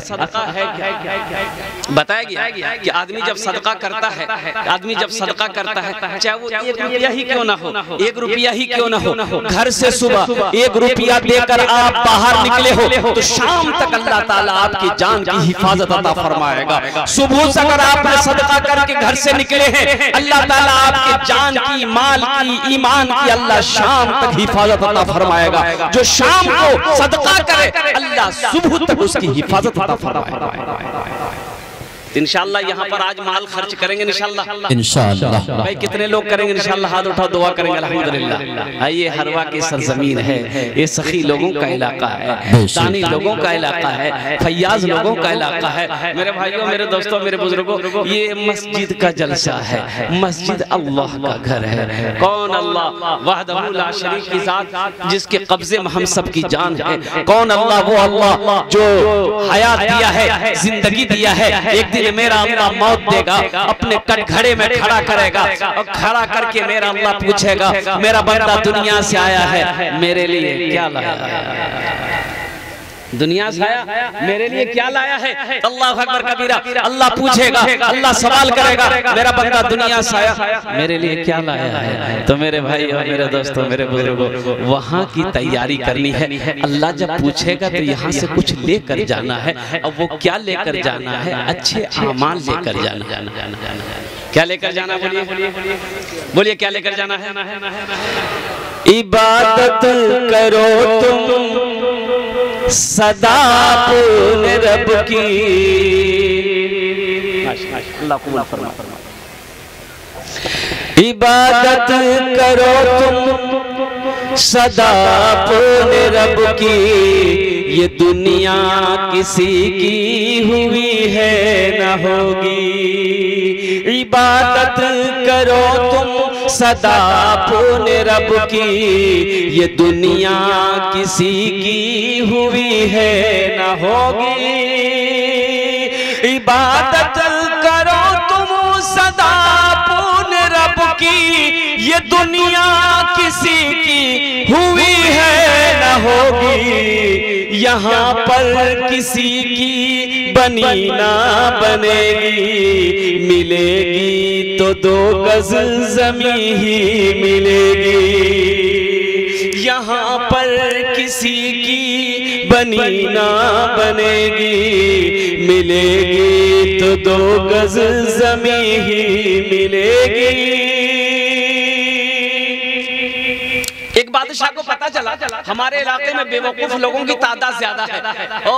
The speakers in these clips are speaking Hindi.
सदका है क्या? बताया गया कि आदमी जब सदका करता है, आदमी जब सदका करता है, चाहे वो 1 रुपया ही क्यों ना हो, 1 रुपया ही क्यों ना हो, घर से सुबह 1 रुपया देकर आप बाहर निकले हो तो शाम तक अल्लाह ताला आपकी जान की हिफाजत अता फरमाएगा। सुबह से अगर आपने सदका करके घर से निकले हैं, अल्लाह ताला आपके जान की, माल की, ईमान की अल्लाह शाम तक हिफाजत अता फरमाएगा। जो शाम को सदका करे अल्लाह सुबह तक उसकी हिफाजत अता फरमाएगा। इंशाअल्लाह यहाँ पर आज माल खर्च करेंगे इंशाअल्लाह। भाई कितने लोग करेंगे इंशाअल्लाह? हाथ उठाओ, दुआ करेंगे अल्हम्दुलिल्लाह। ये हरवा की सरजमीन है, ये सखी लोगों का इलाका है, दानी लोगों का इलाका है, फैयाज लोगों का इलाका है। मेरे भाइयों, मेरे दोस्तों, मेरे बुजुर्गों, ये मस्जिद का जलसा है। मस्जिद अल्लाह का घर है। कौन? अल्लाह वहदहू ला शरीक की जात, जिसके कब्जे में हम सब की जान है। कौन? अल्लाह, वो अल्लाह जो हयात दिया है, जिंदगी दिया है। एक मेरा अल्लाह मौत देगा, अपने कटघरे में खड़ा करेगा और खड़ा करके मेरा अल्लाह पूछेगा, मेरा बंदा दुनिया से आया है, मेरे लिए क्या लाया? दुनिया से आया, मेरे लिए क्या लाया है? अल्लाह अकबर कबीरा। अल्लाह पूछेगा, अल्लाह सवाल करेगा, मेरा बंदा दुनिया से आया, मेरे लिए क्या लाया है? तो मेरे भाई और मेरे दोस्तों, मेरे बुजुर्गों, वहाँ की तैयारी करनी है। अल्लाह जब पूछेगा तो यहाँ से कुछ लेकर जाना है। और वो क्या लेकर जाना है? अच्छे अमाल लेकर जाना। क्या लेकर जाना? बोलिए क्या लेकर जाना है? इबादत करो तुम सदा अपने रब की। इबादत करो तुम सदा अपने रब की, ये दुनिया किसी की हुई है न होगी। इबादत करो तुम सदा अपने रब की, ये दुनिया किसी की हुई है न होगी। इबादत करो तुम सदा अपने रब की, ये दुनिया किसी की हुई है न होगी। यहाँ पर किसी की बनी ना बनेगी, मिलेगी तो 2 गज ज़मीं ही मिलेगी। यहाँ पर किसी की बनी ना बनेगी, मिलेगी तो 2 गज ज़मीं ही मिलेगी। एक बादशाह को पता चला हमारे इलाके में बेवकूफ लोगों की तादाद ज्यादा है। ओ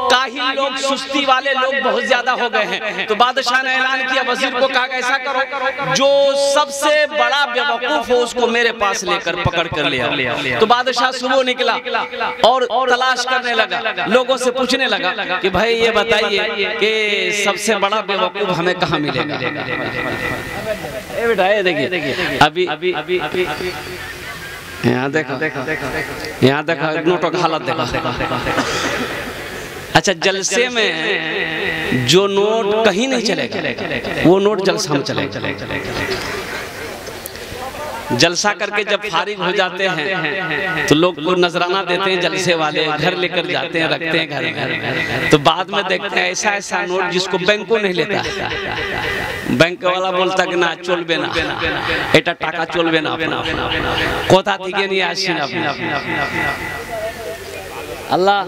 काहिल लोग, सुस्ती वाले लोग बहुत ज्यादा हो गए हैं। तो बादशाह ने ऐलान किया, वजीर को कहा ऐसा करो, जो सबसे बड़ा बेवकूफ हो उसको मेरे पास लेकर पकड़ कर ले आओ। तो बादशाह सुबह निकला और तलाश करने लगा, लोगों से पूछने लगा कि भाई ये बताइए कि सबसे बड़ा बेवकूफ हमें कहाँ मिलेगा? बेटा देखिए, अभी यहाँ देखो, यहाँ देखो, नोटों का हालत देखो। अच्छा, जलसे में जो नोट कहीं नहीं चलेगा, वो नोट जलसा में चलेगा। जलसा करके जब फारिग हो जाते हैं तो लोग को नजराना देते हैं, जलसे वाले घर लेकर जाते हैं, रखते हैं घर में। तो बाद में देखते हैं ऐसा नोट जिसको बैंकों नहीं लेता। बैंक वाला बोलता कि ना चलबे ना, एटा टाका चलबे ना, कोथा दिखे नहीं आसीन अपना। अल्लाह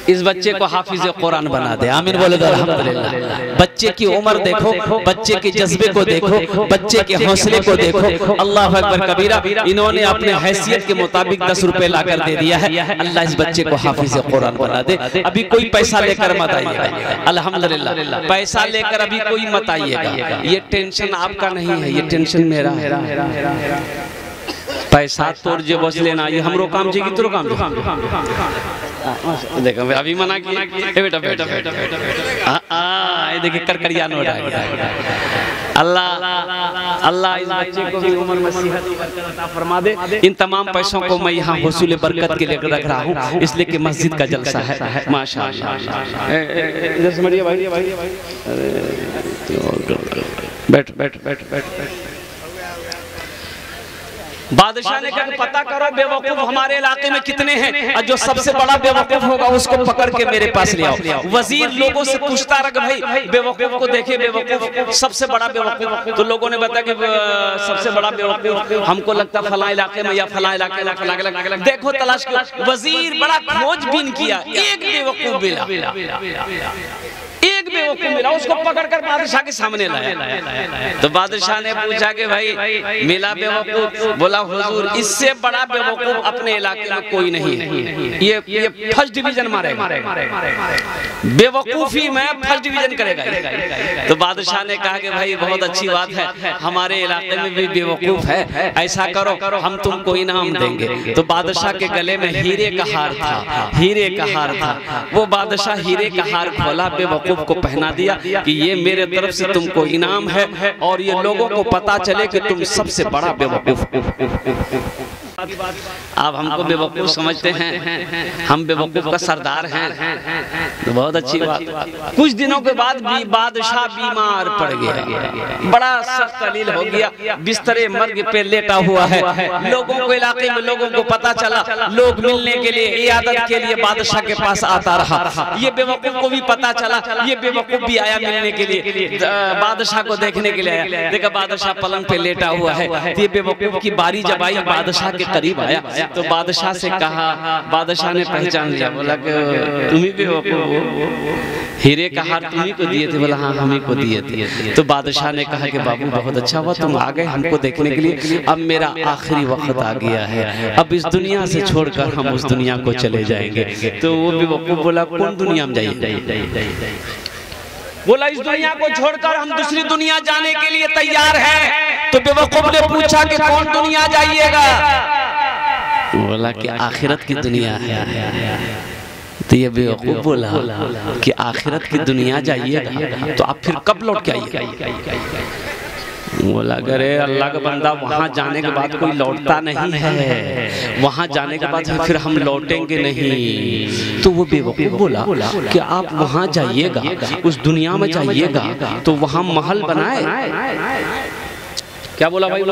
इस बच्चे को हाफिज कुरान बना दे, आमीन बोले तो अल्हम्दुलिल्लाह। बच्चे की उम्र देखो, बच्चे के जज्बे को देखो, बच्चे के हौसले को देखो। अल्लाह अकबर कबीरा। इन्होंने अपने हैसियत के मुताबिक 10 रुपए लाकर दे दिया है। अल्लाह इस बच्चे को हाफिज कुरान बना दे। अभी कोई पैसा लेकर मत आइएगा, अल्हम्दुलिल्लाह। पैसा लेकर अभी कोई मत आइएगा, ये टेंशन आपका नहीं है, ये टेंशन मेरा है। पैसा तोड़ जे बस लेना, ये हमरो काम चाहिए, तोरो काम देखो। अभी मना किया बेटा बेटा बेटा ये देखिए करकरिया नोट है। अल्लाह इस बच्चे को भी उम्र में सेहत अता फरमा दे। इन तमाम पैसों को मैं यहाँ हुसूल बरकत के लिए रख रहा हूँ, इसलिए कि मस्जिद का जलसा है। माशाअल्लाह। इधर समझिए भाई, बैठ बैठ बैठ बैठ बैठ। बादशाह ने कहा पता करो बेवकूफ हमारे इलाके में कितने हैं, और जो सबसे बड़ा बेवकूफ होगा उसको पकड़ के मेरे पास ले आओ। वजीर लोगों से पूछता रहा भाई बेवकूफ को देखे, बेवकूफ सबसे बड़ा बेवकूफ। तो लोगों ने बताया कि सबसे बड़ा बेवकूफ हमको लगता फला इलाके में या फला इलाके में फला इलाके। देखो तलाश किया, वजीर बड़ा खोजबीन किया, एक बेवकूफ मिला, एक बेवकूफ मिला, उसको पकड़कर बादशाह के सामने लाया। तो बादशाह ने पूछा कि भाई मिला बेवकूफ? बोला हुजूर इससे बड़ा बेवकूफ अपने इलाके में कोई नहीं है, ये फर्स्ट डिवीजन मारेगा, बेवकूफी में फर्स्ट डिवीजन करेगा। तो बादशाह ने कहा कि भाई बहुत अच्छी बात है, हमारे इलाके में भी बेवकूफ है, ऐसा करो हम तुमको इनाम देंगे। तो बादशाह के गले में हीरे का हार था, हीरे का हार था। वो बादशाह हीरे का हार खोला, बेवकूफ को पहना दिया कि ये मेरे तरफ से तुमको इनाम है, और ये लोगों को पता चले कि तुम सबसे बड़ा बेवकूफ। आप हमको बेवकूफ समझते हैं, हम बेवकूफ का सरदार हैं, तो बहुत अच्छी बात। कुछ दिनों के बाद भी बादशाह बीमार पड़ गया, बड़ा सख्त अलील हो गया, बिस्तरे मर्ग पे लेटा हुआ है। लोगों को इलाके में लोगों को पता चला, लोग मिलने के लिए इयादत के लिए बादशाह के पास आता रहा। ये बेवकूफ को भी पता चला, ये बेवकूफ भी आया मिलने के लिए, बादशाह को देखने के लिए आया। देखा बादशाह पलंग पे लेटा हुआ है, ये बेवकूफ की बारी जब आई, बादशाह के करीब आया तो बादशाह से कहा, बादशाह ने पहचान लिया, बोला कि तुम ही बेवकूफ हो, हीरे का हार तुम्ही को दिए थे? बोला हाँ हम ही को दिए थे। तो बादशाह ने कहा कि बाबू बहुत अच्छा हुआ तुम आ गए हमको देखने के लिए, अब मेरा आखिरी वक्त आ गया है, अब इस दुनिया से छोड़कर हम उस दुनिया को चले जाएंगे। तो वो बेवकूफ बोला कौन दुनिया में जाइए? बोला इस दुनिया को छोड़कर हम दूसरी दुनिया जाने के लिए तैयार हैं। तो बेवकूफ ने पूछा कि कौन दुनिया जाइएगा? बोला कि आखिरत की दुनिया है। तो ये बेवकूफ बोला कि आखिरत की दुनिया जाइएगा, तो आप फिर कब लौट के आइएगा? बोला अरे अल्लाह का बंदा वहाँ जाने के बाद कोई लौटता नहीं है, वहाँ जाने के बाद फिर हम लौटेंगे नहीं। तो वो बेवकूफ बोला कि आप वहाँ जाइएगा, उस दुनिया में जाइएगा, तो वहाँ महल बनाए। क्या बोला भाई?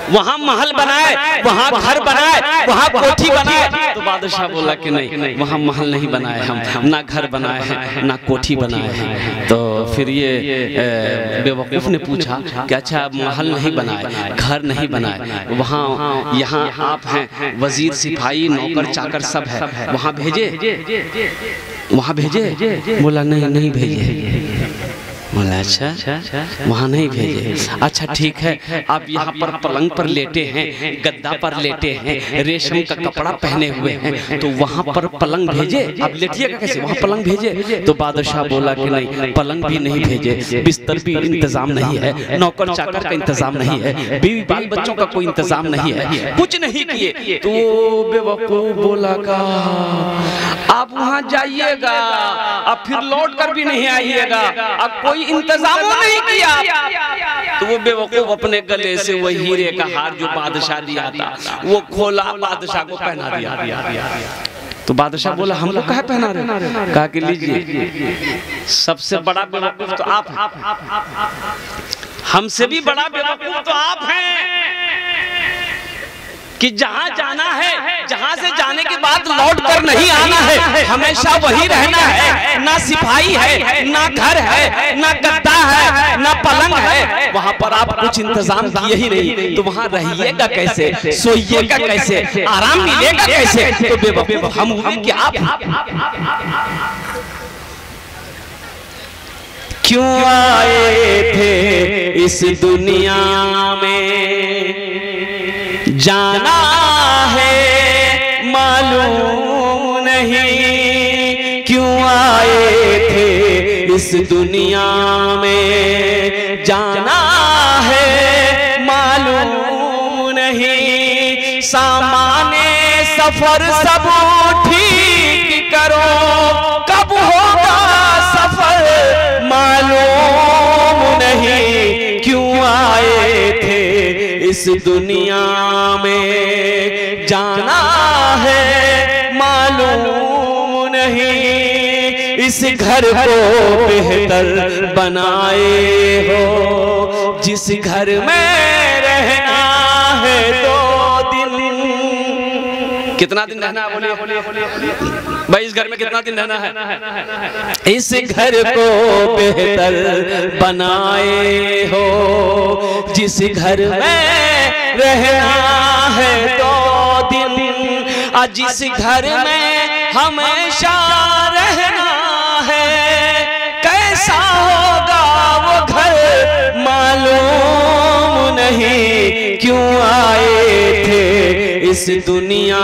वहाँ महल बनाए, वहाँ घर बनाए, वहाँ कोठी बनाए। तो बादशाह बोला कि नहीं वहाँ महल नहीं बनाए, हम ना घर बनाए हैं ना कोठी बनाए हैं। तो फिर ये बेवकूफ ने पूछा कि अच्छा महल नहीं बनाए, घर नहीं बनाए, वहाँ यहाँ आप हैं, वजीर सिपाही नौकर चाकर सब है, वहाँ भेजे? वहाँ भेजे? बोला नहीं भेजे। बोला अच्छा वहाँ नहीं भेजे। अच्छा ठीक है, आप यहाँ पर पलंग पर लेटे हैं, गद्दा पर लेटे हैं, रेशम का कपड़ा पहने हुए हैं, तो वहाँ पर पलंग भेजे? आप लेटिएगा कैसे? वहाँ पलंग भेजे? तो बादशाह बोला कि नहीं पलंग भी नहीं भेजे, बिस्तर भी इंतजाम नहीं है, नौकर चाकर का इंतजाम नहीं है, बीवी बाल बच्चों का कोई इंतजाम नहीं है, कुछ नहीं किए। तो बेवकूफ बोला का आप वहाँ जाइएगा, अब फिर लौट कर भी नहीं आइएगा, अब कोई इंतजाम नहीं किया। तो वो बेवकूफ अपने गले से वो हीरे का हार जो बादशाह दिया था वो खोला, बादशाह को पहना दिया। तो बादशाह बोला हमको कहा पहना रहे? कहा कि लीजिए, सबसे बड़ा बेवकूफ तो आप हैं, हमसे भी बड़ा बेवकूफ तो आप हैं कि जहाँ जाना है, जहाँ से जाने के बाद लौट कर नहीं आना है, हमेशा वही रहना है। ना सिपाही है, ना घर है, ना गद्दा है, ना पलंग है, वहाँ पर आप कुछ इंतजाम किए ही नहीं, तो वहाँ रहिएगा कैसे, सोइएगा कैसे, आराम मिलेगा कैसे? तो बेवकूफ हम हुए कि आप। क्यों आए थे इस दुनिया में, जाना है मालूम नहीं, क्यों आए थे इस दुनिया में, जाना है मालूम नहीं, सामाने सफर सब ठीक करो, कब होगा सफर मालूम नहीं, क्यों आए थे इस दुनिया में, जाना है मालूम नहीं, इस घर को बेहतर बनाए हो, जिस घर में रहना है कितना दिन रहना है बोलिए भाई, इस घर में कितना दिन रहना है? इस घर को बेहतर बनाए हो, जिस घर में रहना है 2 दिन, जिस घर में हमेशा रहना है, कैसा होगा वो घर मालूम नहीं, क्यों आए थे इस दुनिया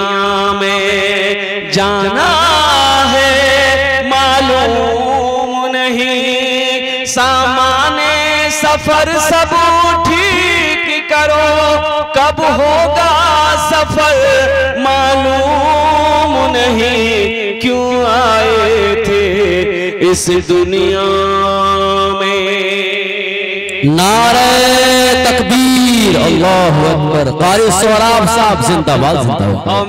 में, जाना है मालूम नहीं, सामाने सफर सब ठीक करो, कब होगा सफर मालूम नहीं, क्यों आए थे इस दुनिया में। नारे तकबीर, अल्लाहु अकबर। कारी सोहराब साहब जिंदाबाद जिंदाबाद।